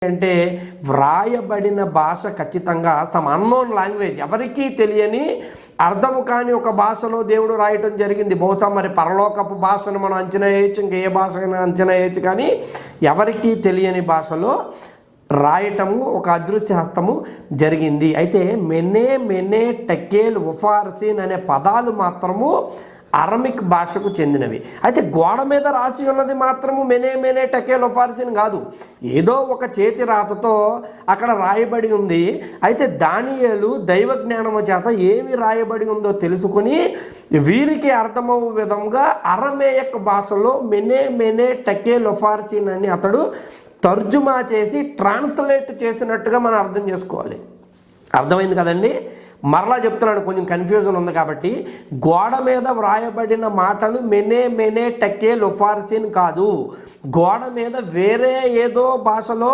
అంటే వ్రాయబడిన భాష ఖచ్చితంగా సమ్ అన్నోన్ లాంగ్వేజ్, ఎవరికీ తెలియని అర్థము కాని ఒక భాషలో దేవుడు రాయటం జరిగింది. బహుశా మరి పరలోకపు భాషను మనం అంచనా వేయచ్చు, ఇంక ఏ భాషను అంచనా వేయచ్చు, కానీ ఎవరికీ తెలియని భాషలో రాయటము ఒక అదృశ్య హస్తము జరిగింది. అయితే మెనే టెకేల్ ఉఫార్సిన్ అనే పదాలు మాత్రము అరమిక్ భాషకు చెందినవి. అయితే గోడ మీద రాసి ఉన్నది మాత్రము మెనే టెకేల్ ఉఫార్సిన్ కాదు, ఏదో ఒక చేతి రాతతో అక్కడ రాయబడి ఉంది. అయితే దానియేలు దైవ జ్ఞానము చేత ఏమి రాయబడి ఉందో తెలుసుకుని వీరికి అర్థమవు విధంగా అరమేయక్ భాషలో మెనే టెకేల్ ఉఫార్సిన్ అని అతడు తర్జుమా చేసి ట్రాన్స్లేట్ చేసినట్టుగా మనం అర్థం చేసుకోవాలి. అర్థమైంది కదండి? మరలా చెప్తున్నాను, కొంచెం కన్ఫ్యూజన్ ఉంది కాబట్టి. గోడ మీద వ్రాయబడిన మాటలు మెనే టెకేల్ ఉఫార్సిన్ కాదు, గోడ మీద వేరే ఏదో భాషలో